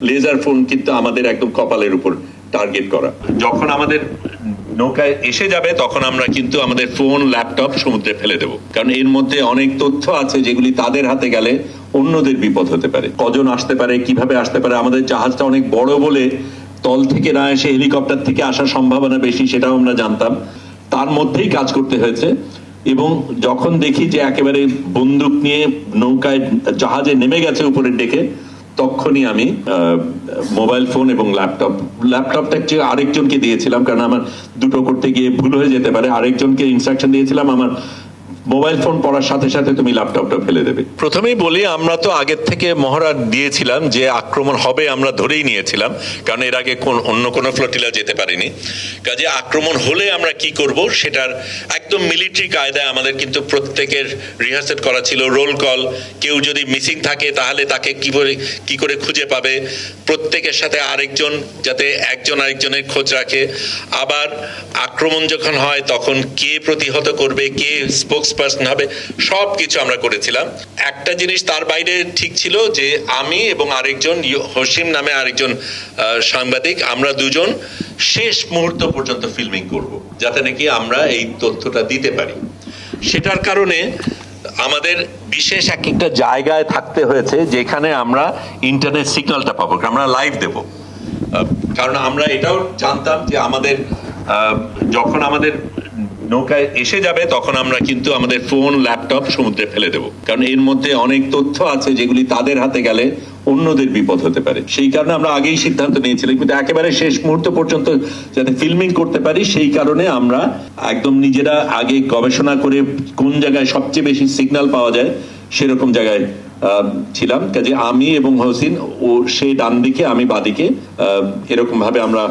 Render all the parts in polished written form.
Laser phone কিন্তু আমাদের একদম কপালের উপর টার্গেট করা। যখন আমাদের নৌকায় এসে যাবে তখন আমরা কিন্তু আমাদের ফোন ল্যাপটপ সমুদ্রে ফেলে দেব, কারণ এর মধ্যে অনেক তথ্য আছে যেগুলি তাদের হাতে গেলে অন্যদের বিপদ হতে পারে। কজন আসতে পারে, কিভাবে আসতে পারে, আমাদের জাহাজটা অনেক বড় বলে তল থেকে না এসে হেলিকপ্টার থেকে আসার সম্ভাবনা বেশি, সেটাও আমরা জানতাম। তার মধ্যেই কাজ করতে হয়েছে। এবং যখন দেখি যে একেবারে বন্দুক নিয়ে নৌকায় জাহাজে নেমে গেছে উপরের ডেকে, তখনই আমি মোবাইল ফোন এবং ল্যাপটপটা আরেকজনকে দিয়েছিলাম, কারণ আমার দুটো করতে গিয়ে ভুল হয়ে যেতে পারে। আরেকজনকে ইনস্ট্রাকশন দিয়েছিলাম আমার মোবাইল ফোন পড়ার সাথে সাথে তুমি ল্যাপটপটা ফেলে দেবে। প্রথমেই বলি, আমরা তো আগের থেকে মহড়া দিয়েছিলাম যে আক্রমণ হবে, আমরা ধরেই নিয়েছিলাম, কারণ এর আগে অন্য কোনো ফ্লোটিলা যেতে পারেনি। কাজে আক্রমণ হলে আমরা কি করব সেটার একদম মিলিটারি কায়দায় আমাদের কিন্তু প্রত্যেকের রিহার্সেল করা ছিল। রোল কল, কেউ যদি মিসিং থাকে তাহলে তাকে কি করে খুঁজে পাবে, প্রত্যেকের সাথে আরেকজন যাতে একজন আরেকজনের খোঁজ রাখে। আবার আক্রমণ যখন হয় তখন কে প্রতিহত করবে, কে স্পোক্স পার্সন হবে, সব কিছু আমরা করেছিলাম। একটা জিনিস তার বাইরে ঠিক ছিল যে আমি এবং আরেকজন হসিম নামে আরেকজন সাংবাদিক, আমরা দুজন শেষ মুহূর্ত পর্যন্ত ফিল্মিং করব, যাতে নাকি আমরা এই তথ্যটা দিতে পারি। সেটার কারণে আমাদের বিশেষ একটা জায়গায় থাকতে হয়েছে যেখানে আমরা ইন্টারনেট সিগন্যালটা পাবো, আমরা লাইভ দেব। কারণ আমরা এটাও জানতাম যে আমাদের যখন আমাদের নৌকায় এসে যাবে তখন আমরা কিন্তু আমাদের ফোন ল্যাপটপ সমুদ্রে ফেলে দেব, কারণ এর মধ্যে অনেক তথ্য আছে যেগুলি তাদের হাতে গেলে অন্যদের বিপদ হতে পারে। সেই কারণে আমরা আগেই সিদ্ধান্ত নিয়েছিলাম, কিন্তু একেবারে শেষ মুহূর্ত পর্যন্ত যাতে ফিল্মিং করতে পারি সেই কারণে আমরা একদম নিজেরা আগে গবেষণা করে কোন জায়গায় সবচেয়ে বেশি সিগন্যাল পাওয়া যায় সেরকম জায়গায় ছিলাম। কাজে আমি এবং হোসিন, ও সে ডান দিকে আমি বাদিকে, এরকম ভাবে আমরা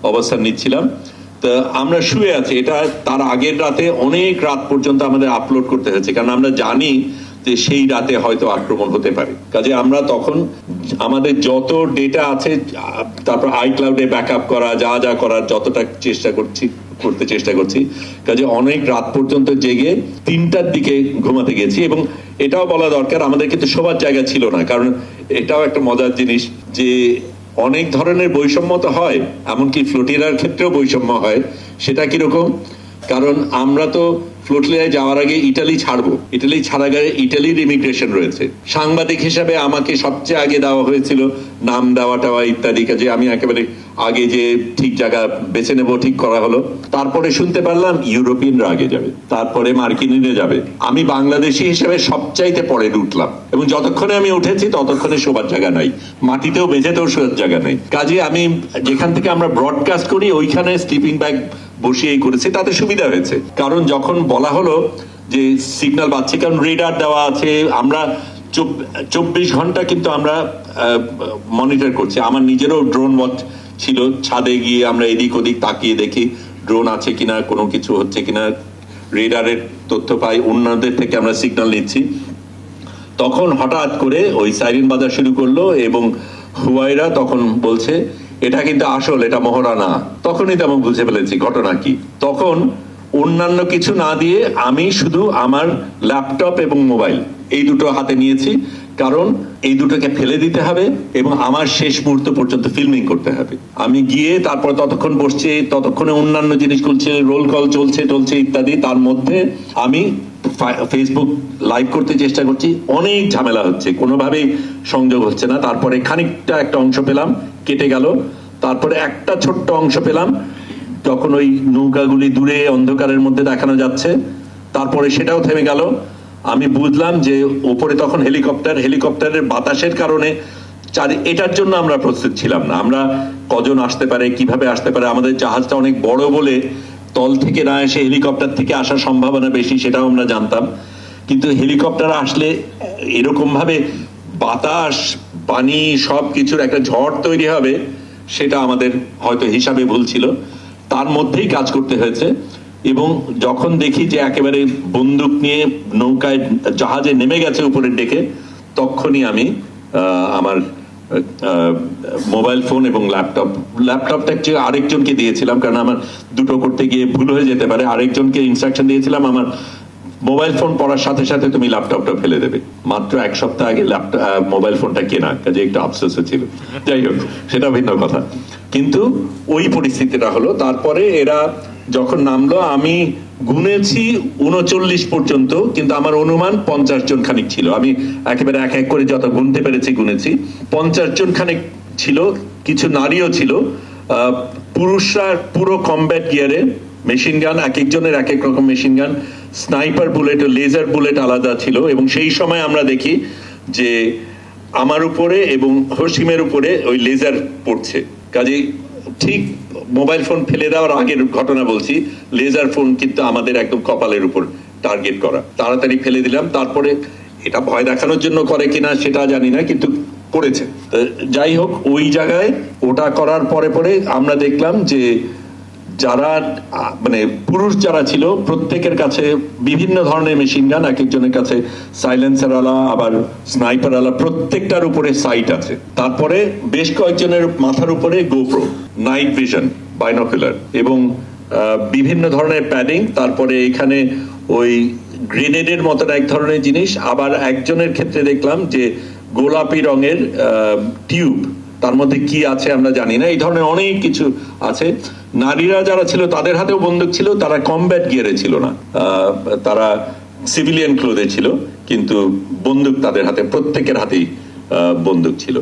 অবস্থান নিচ্ছিলাম। আমরা শুয়ে আছি, এটা তার আগের রাতে অনেক রাত পর্যন্ত আমাদের আপলোড করতে হয়েছে, কারণ আমরা জানি যে সেই রাতে হয়তো আক্রমণ হতে পারে। কাজে আমরা তখন আমাদের যত ডেটা আছে, তারপর আইক্লাউডে ব্যাকআপ করা, যা যা করার যতটা করতে চেষ্টা করছি। কাজে অনেক রাত পর্যন্ত জেগে 3টার দিকে ঘুমাতে গেছি। এবং এটাও বলা দরকার, আমাদের কিন্তু শোবার জায়গা ছিল না, কারণ এটাও একটা মজার জিনিস যে অনেক ধরনের বৈষম্য তো হয়, এমনকি ফ্লোটিলার ক্ষেত্রেও বৈষম্য হয়। সেটা কিরকম? কারণ আমরা তো ফ্লোটিলায় যাওয়ার আগে ইটালি ছাড়বো, ইটালি ছাড়া গেলে ইটালির ইমিগ্রেশন রয়েছে। সাংবাদিক হিসাবে আমাকে সবচেয়ে আগে দেওয়া হয়েছিল নাম দেওয়া টাওয়া ইত্যাদি, কাজে আমি একেবারে আগে যে ঠিক জায়গা বেছে নেবো ঠিক করা হলো। তারপরে শুনতে পারলাম ইউরোপিয়ানরা আগে যাবে, তারপরে মার্কিনিরা যাবে। আমি বাংলাদেশি হিসেবে সবচাইতে পরে উঠলাম, এবং যতক্ষণে আমি উঠেছি ততক্ষণে শোবার জায়গা নাই, মাটিতেও বেঁচেতেও শোবার জায়গা নেই। কাজে আমি যেখান থেকে আমরা ব্রডকাস্ট করি ওইখানে স্লিপিং ব্যাগ বসিয়েই করেছি, তাতে সুবিধা হয়েছে। কারণ যখন বলা হলো যে সিগন্যাল পাচ্ছি, কারণ রেডার দেওয়া আছে, আমরা 24 ঘন্টা কিন্তু আমরা মনিটর করছি। আমার নিজেরও ড্রোন ওয়াচ ছিল, ছাদে গিয়ে আমরা এদিক ওদিক তাকিয়ে দেখি ড্রোন আছে কিনা, কোনো কিছু হচ্ছে কিনা, রেডারের তথ্য পাই, অন্যদের থেকে আমরা সিগন্যাল নিচ্ছি। তখন হঠাৎ করে ওই সাইরেন বাজা শুরু করলো, এবং হুয়াইরা তখন বলছে এটা কিন্তু আসল, এটা মহড়া না। তখনই তেমন বুঝে ফেলেছি ঘটনা কি। তখন অন্যান্য কিছু না দিয়ে আমি শুধু আমার ল্যাপটপ এবং মোবাইল এই দুটো হাতে নিয়েছি, কারণ এই দুটোকে ফেলে দিতে হবে এবং আমার শেষ মুহূর্ত পর্যন্ত ফিল্মিং করতে হবে। আমি গিয়ে তারপর ততক্ষণ বসছি, ততক্ষণে অন্যান্য জিনিস চলছে, রোল কল চলছে ইত্যাদি। তার মধ্যে আমি ফেসবুক লাইভ করতে চেষ্টা করছি, অনেক ঝামেলা হচ্ছে, কোনোভাবেই সংযোগ হচ্ছে না। তারপরে খানিকটা একটা অংশ পেলাম, কেটে গেল। তারপরে একটা ছোট্ট অংশ পেলাম, তখন ওই নৌকাগুলি দূরে অন্ধকারের মধ্যে দেখানো যাচ্ছে। তারপরে সেটাও থেমে গেল। আমি বুঝলাম যে উপরে তখন হেলিকপ্টারের বাতাসের কারণে এটার জন্য আমরা প্রস্তুত ছিলাম না। আমরা কজন আসতে পারে, কিভাবে আসতে পারে, আমাদের জাহাজটা অনেক বড় বলে তল থেকে না এসে হেলিকপ্টার থেকে আসার সম্ভাবনা বেশি, সেটাও আমরা জানতাম। কিন্তু হেলিকপ্টার আসলে এরকম ভাবে বাতাস, পানি, সব কিছুর একটা ঝড় তৈরি হবে, সেটা আমাদের হয়তো হিসাবে ভুল ছিল। তার মধ্যেই কাজ করতে হয়েছে। এবং যখন দেখি যে একেবারে বন্দুক নিয়ে নৌকায় জাহাজে নেমে গেছে উপরের ডেকে, তখনই আমি আমার মোবাইল ফোন এবং ল্যাপটপটা আরেকজনকে দিয়েছিলাম, কারণ আমার দুটো করতে গিয়ে ভুল হয়ে যেতে পারে। আরেকজনকে ইনস্ট্রাকশন দিয়েছিলাম আমার মোবাইল ফোন পড়ার সাথে সাথে তুমি ল্যাপটপটা ফেলে দেবে। মাত্র এক সপ্তাহ আগে মোবাইল ফোনটা কেনা, কাজে একটু আফসোস ছিল। যাই হোক, সেটা ভিন্ন কথা। কিন্তু ওই পরিস্থিতিটা হলো। তারপরে এরা যখন নামলো, আমি গুনেছি 39 পর্যন্ত, কিন্তু আমার অনুমান 50 জন খানিক ছিল। আমি একেবারে এক এক করে যত গুনতে পেরেছি গুনেছি, 50 জন খানিক ছিল। কিছু নারীও ছিল। পুরুষরা পুরো কমব্যাট গিয়ারে, মেশিন গান, এক একজনের এক এক রকম মেশিন গান, স্নাইপার বুলেট ও লেজার বুলেট আলাদা ছিল। এবং সেই সময় আমরা দেখি যে আমার উপরে এবং হসিমের উপরে ওই লেজার পড়ছে। কাজেই ঠিক মোবাইল ফোন ফেলে দেওয়ার আগের ঘটনা বলছি, লেজার ফোন কিন্তু আমাদের একদম কপালের উপর টার্গেট করা। তাড়াতাড়ি ফেলে দিলাম। তারপরে এটা ভয় দেখানোর জন্য করে কিনা সেটা জানি না, কিন্তু করেছে। যাই হোক, ওই জায়গায় ওটা করার পরে পরে আমরা দেখলাম যে যারা মানে পুরুষ যারা ছিল, প্রত্যেকের কাছে বিভিন্ন ধরনের মেশিন গান, এক একজনের কাছে সাইলেন্সার আলা, আবার স্নাইপার আলা, প্রত্যেকটার উপরে সাইট আছে। তারপরে বেশ কয়েকজনের মাথার উপরে গোপ্রো, নাইট ভিশন, বাইনোকুলার এবং বিভিন্ন ধরনের প্যাডিং। তারপরে এখানে ওই গ্রেনেডের মতন এক ধরনের জিনিস। আবার একজনের ক্ষেত্রে দেখলাম যে গোলাপি রঙের টিউব, তার মধ্যে কি আছে আমরা জানি না। এই ধরনের অনেক কিছু আছে। নারীরা যারা ছিল তাদের হাতেও বন্দুক ছিল, তারা কমব্যাট গিয়ারে ছিল না, তারা সিভিলিয়ান ক্লোথে ছিল, কিন্তু বন্দুক তাদের হাতে, প্রত্যেকের হাতেই বন্দুক ছিল।